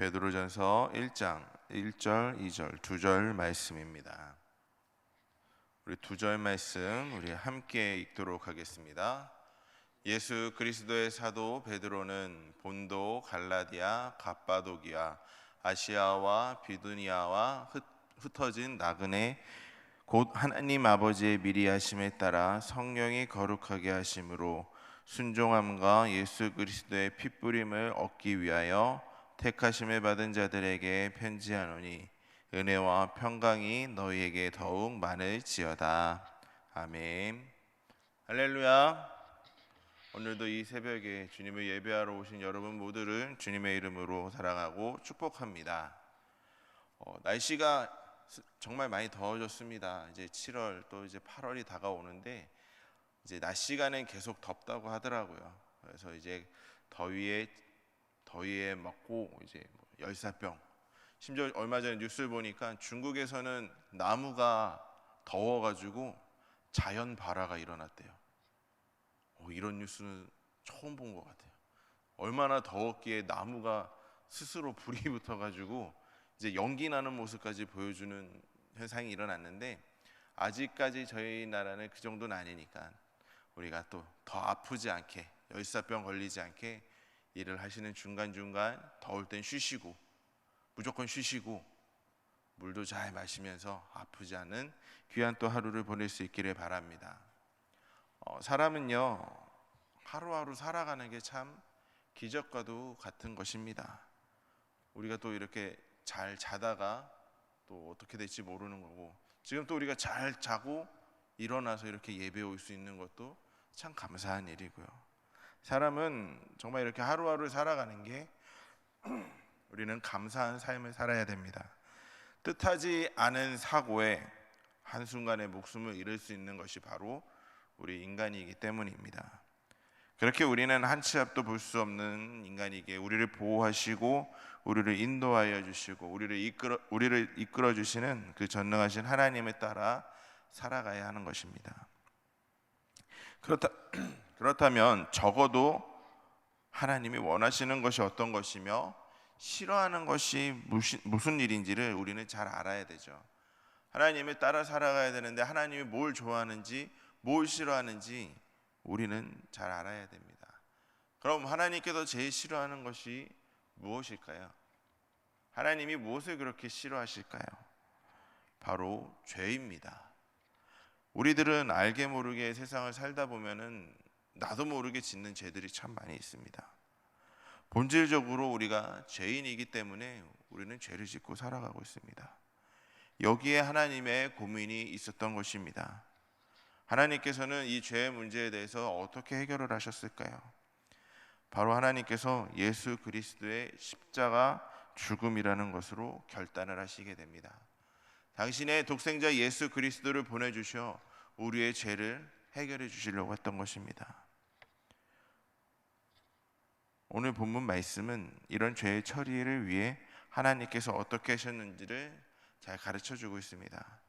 베드로전서 1장 1절, 2절, 2절 말씀입니다. 우리 2절 말씀 우리 함께 읽도록 하겠습니다. 예수 그리스도의 사도 베드로는 본도, 갈라디아, 갑바도기아, 아시아와 비두니아와 흩어진 나그네 곧 하나님 아버지의 미리 하심에 따라 성령이 거룩하게 하심으로 순종함과 예수 그리스도의 핏부림을 얻기 위하여 택하심을 받은 자들에게 편지하노니 은혜와 평강이 너희에게 더욱 많을지어다. 아멘. 할렐루야. 오늘도 이 새벽에 주님을 예배하러 오신 여러분 모두를 주님의 이름으로 사랑하고 축복합니다. 날씨가 정말 많이 더워졌습니다. 이제 7월 또 이제 8월이 다가오는데 이제 낮 시간엔 계속 덥다고 하더라고요. 그래서 이제 더위에 맞고 이제 열사병. 심지어 얼마 전에 뉴스를 보니까 중국에서는 나무가 더워가지고 자연 발화가 일어났대요. 이런 뉴스는 처음 본 것 같아요. 얼마나 더웠기에 나무가 스스로 불이 붙어가지고 이제 연기 나는 모습까지 보여주는 현상이 일어났는데 아직까지 저희 나라는 그 정도는 아니니까 우리가 또 더 아프지 않게 열사병 걸리지 않게 일을 하시는 중간중간 더울 땐 쉬시고 무조건 쉬시고 물도 잘 마시면서 아프지 않은 귀한 또 하루를 보낼 수 있기를 바랍니다. 사람은요 하루하루 살아가는 게 참 기적과도 같은 것입니다. 우리가 또 이렇게 잘 자다가 또 어떻게 될지 모르는 거고 지금 또 우리가 잘 자고 일어나서 이렇게 예배 올 수 있는 것도 참 감사한 일이고요. 사람은 정말 이렇게 하루하루 살아가는 게 우리는 감사한 삶을 살아야 됩니다. 뜻하지 않은 사고에 한순간에 목숨을 잃을 수 있는 것이 바로 우리 인간이기 때문입니다. 그렇게 우리는 한 치 앞도 볼 수 없는 인간이기에 우리를 보호하시고 우리를 인도하여 주시고 우리를 이끌어 주시는 그 전능하신 하나님에 따라 살아가야 하는 것입니다. 그렇다면 적어도 하나님이 원하시는 것이 어떤 것이며 싫어하는 것이 무슨 일인지를 우리는 잘 알아야 되죠. 하나님을 따라 살아가야 되는데 하나님이 뭘 좋아하는지 뭘 싫어하는지 우리는 잘 알아야 됩니다. 그럼 하나님께서 제일 싫어하는 것이 무엇일까요? 하나님이 무엇을 그렇게 싫어하실까요? 바로 죄입니다. 우리들은 알게 모르게 세상을 살다 보면은 나도 모르게 짓는 죄들이 참 많이 있습니다. 본질적으로 우리가 죄인이기 때문에 우리는 죄를 짓고 살아가고 있습니다. 여기에 하나님의 고민이 있었던 것입니다. 하나님께서는 이 죄의 문제에 대해서 어떻게 해결을 하셨을까요? 바로 하나님께서 예수 그리스도의 십자가 죽음이라는 것으로 결단을 하시게 됩니다. 당신의 독생자 예수 그리스도를 보내주셔 우리의 죄를 해결해 주시려고 했던 것입니다. 오늘 본문 말씀은 이런 죄의 처리를 위해 하나님께서 어떻게 하셨는지를 잘 가르쳐주고 있습니다.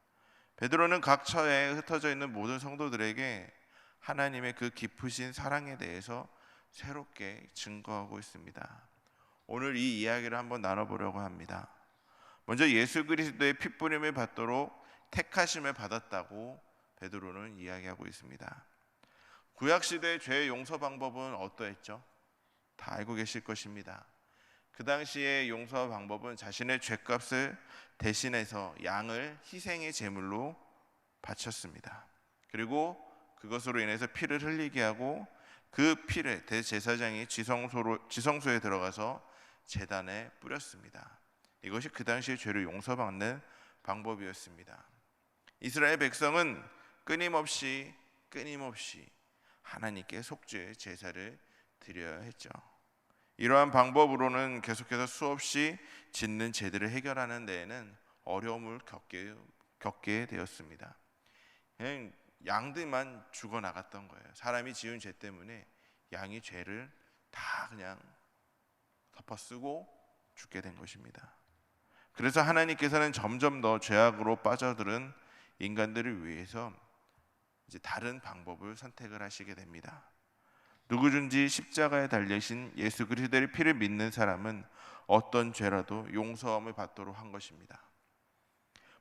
베드로는 각 처에 흩어져 있는 모든 성도들에게 하나님의 그 깊으신 사랑에 대해서 새롭게 증거하고 있습니다. 오늘 이 이야기를 한번 나눠보려고 합니다. 먼저 예수 그리스도의 핏부림을 받도록 택하심을 받았다고 베드로는 이야기하고 있습니다. 구약시대의 죄의 용서 방법은 어떠했죠? 다 알고 계실 것입니다. 그 당시의 용서 방법은 자신의 죄값을 대신해서 양을 희생의 제물로 바쳤습니다. 그리고 그것으로 인해서 피를 흘리게 하고 그 피를 대제사장이 지성소에 들어가서 제단에 뿌렸습니다. 이것이 그 당시의 죄를 용서받는 방법이었습니다. 이스라엘 백성은 끊임없이 하나님께 속죄의 제사를 드려야 했죠. 이러한 방법으로는 계속해서 수없이 짓는 죄들을 해결하는 데에는 어려움을 겪게 되었습니다. 그냥 양들만 죽어나갔던 거예요. 사람이 지은 죄 때문에 양이 죄를 다 그냥 덮어쓰고 죽게 된 것입니다. 그래서 하나님께서는 점점 더 죄악으로 빠져들은 인간들을 위해서 이제 다른 방법을 선택을 하시게 됩니다. 누구든지 십자가에 달리신 예수 그리스도의 피를 믿는 사람은 어떤 죄라도 용서함을 받도록 한 것입니다.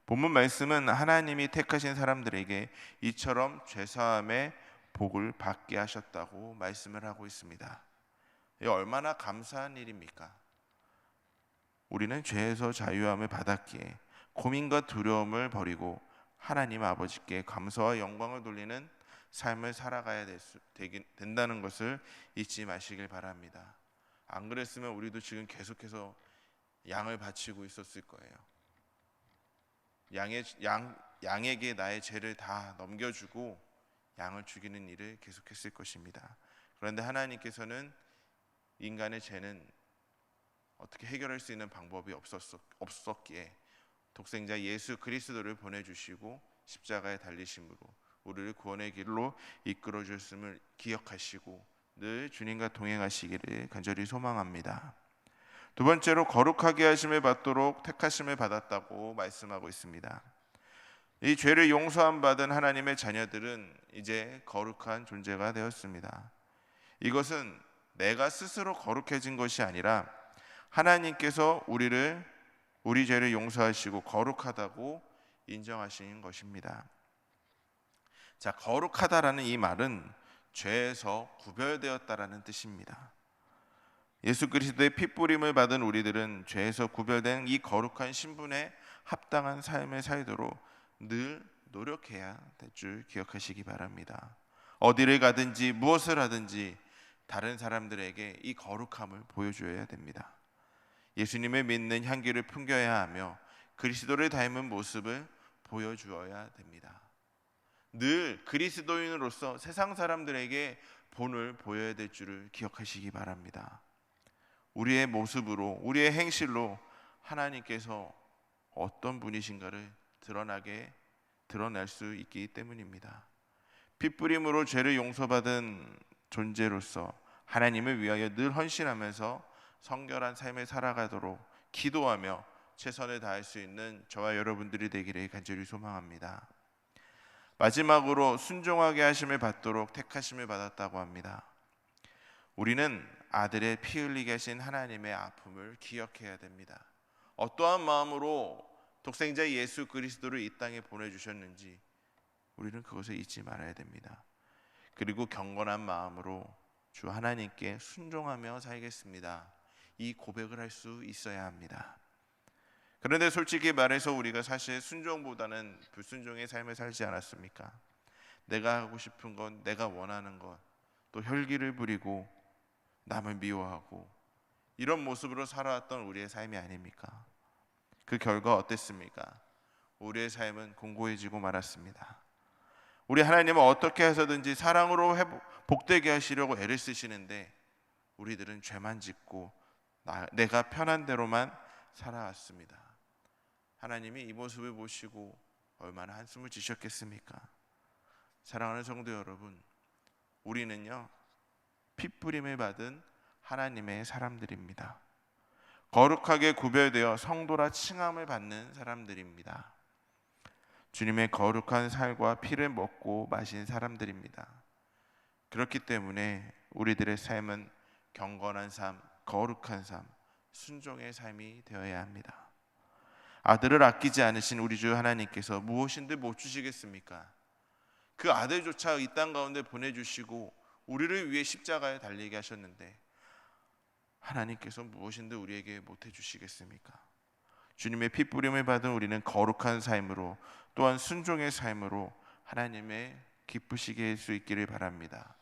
본문 말씀은 하나님이 택하신 사람들에게 이처럼 죄사함의 복을 받게 하셨다고 말씀을 하고 있습니다. 이 얼마나 감사한 일입니까? 우리는 죄에서 자유함을 받았기에 고민과 두려움을 버리고 하나님 아버지께 감사와 영광을 돌리는 삶을 살아가야 된다는 것을 잊지 마시길 바랍니다. 안 그랬으면 우리도 지금 계속해서 양을 바치고 있었을 거예요. 양에게 나의 죄를 다 넘겨주고 양을 죽이는 일을 계속했을 것입니다. 그런데 하나님께서는 인간의 죄는 어떻게 해결할 수 있는 방법이 없었기에 독생자 예수 그리스도를 보내주시고 십자가에 달리심으로 우리를 구원의 길로 이끌어 주셨음을 기억하시고 늘 주님과 동행하시기를 간절히 소망합니다. 두 번째로 거룩하게 하심을 받도록 택하심을 받았다고 말씀하고 있습니다. 이 죄를 용서함 받은 하나님의 자녀들은 이제 거룩한 존재가 되었습니다. 이것은 내가 스스로 거룩해진 것이 아니라 하나님께서 우리 죄를 용서하시고 거룩하다고 인정하신 것입니다. 자, 거룩하다라는 이 말은 죄에서 구별되었다라는 뜻입니다. 예수 그리스도의 핏부림을 받은 우리들은 죄에서 구별된 이 거룩한 신분에 합당한 삶을 살도록 늘 노력해야 될 줄 기억하시기 바랍니다. 어디를 가든지 무엇을 하든지 다른 사람들에게 이 거룩함을 보여줘야 됩니다. 예수님을 믿는 향기를 풍겨야 하며 그리스도를 닮은 모습을 보여주어야 됩니다. 늘 그리스도인으로서 세상 사람들에게 본을 보여야 될 줄을 기억하시기 바랍니다. 우리의 모습으로, 우리의 행실로 하나님께서 어떤 분이신가를 드러낼 수 있기 때문입니다. 핏부림으로 죄를 용서받은 존재로서 하나님을 위하여 늘 헌신하면서 성결한 삶을 살아가도록 기도하며 최선을 다할 수 있는 저와 여러분들이 되기를 간절히 소망합니다. 마지막으로 순종하게 하심을 받도록 택하심을 받았다고 합니다. 우리는 아들의 피 흘리게 하신 하나님의 아픔을 기억해야 됩니다. 어떠한 마음으로 독생자 예수 그리스도를 이 땅에 보내주셨는지 우리는 그것을 잊지 말아야 됩니다. 그리고 경건한 마음으로 주 하나님께 순종하며 살겠습니다. 이 고백을 할 수 있어야 합니다. 그런데 솔직히 말해서 우리가 사실 순종보다는 불순종의 삶을 살지 않았습니까? 내가 하고 싶은 것, 내가 원하는 것, 또 혈기를 부리고 남을 미워하고 이런 모습으로 살아왔던 우리의 삶이 아닙니까? 그 결과 어땠습니까? 우리의 삶은 공고해지고 말았습니다. 우리 하나님은 어떻게 해서든지 사랑으로 복되게 하시려고 애를 쓰시는데 우리들은 죄만 짓고 내가 편한 대로만 살아왔습니다. 하나님이 이 모습을 보시고 얼마나 한숨을 지셨겠습니까? 사랑하는 성도 여러분, 우리는요 핏부림을 받은 하나님의 사람들입니다. 거룩하게 구별되어 성도라 칭함을 받는 사람들입니다. 주님의 거룩한 살과 피를 먹고 마신 사람들입니다. 그렇기 때문에 우리들의 삶은 경건한 삶, 거룩한 삶, 순종의 삶이 되어야 합니다. 아들을 아끼지 않으신 우리 주 하나님께서 무엇인들 못 주시겠습니까? 그 아들조차 이 땅 가운데 보내주시고 우리를 위해 십자가에 달리게 하셨는데 하나님께서 무엇인들 우리에게 못 해주시겠습니까? 주님의 핏부림을 받은 우리는 거룩한 삶으로 또한 순종의 삶으로 하나님의 기쁘시게 할 수 있기를 바랍니다.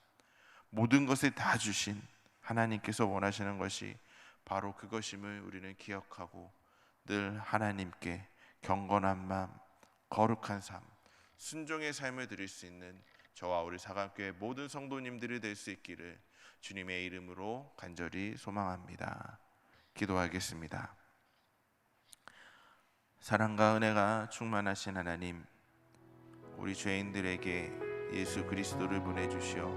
모든 것을 다 주신 하나님께서 원하시는 것이 바로 그것임을 우리는 기억하고 늘 하나님께 경건한 마음, 거룩한 삶, 순종의 삶을 드릴 수 있는 저와 우리 사각교회 모든 성도님들이 될 수 있기를 주님의 이름으로 간절히 소망합니다. 기도하겠습니다. 사랑과 은혜가 충만하신 하나님, 우리 죄인들에게 예수 그리스도를 보내주시어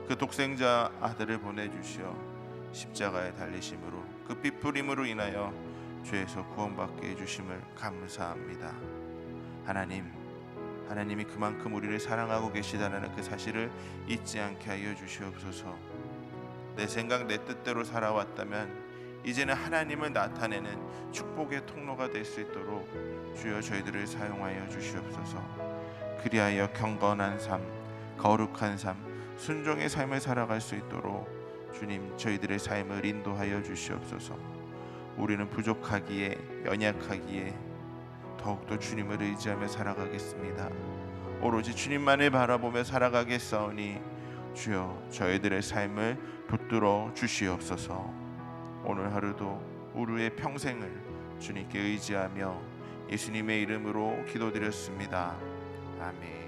그 독생자 아들을 보내주시어 십자가에 달리심으로 그 핏부림으로 인하여 죄에서 구원받게 해주심을 감사합니다. 하나님이 그만큼 우리를 사랑하고 계시다는 그 사실을 잊지 않게 하여 주시옵소서. 내 생각 내 뜻대로 살아왔다면 이제는 하나님을 나타내는 축복의 통로가 될 수 있도록 주여 저희들을 사용하여 주시옵소서. 그리하여 경건한 삶, 거룩한 삶, 순종의 삶을 살아갈 수 있도록 주님 저희들의 삶을 인도하여 주시옵소서. 우리는 부족하기에 연약하기에 더욱더 주님을 의지하며 살아가겠습니다. 오로지 주님만을 바라보며 살아가겠사오니 주여 저희들의 삶을 붙들어 주시옵소서. 오늘 하루도 우리의 평생을 주님께 의지하며 예수님의 이름으로 기도드렸습니다. 아멘.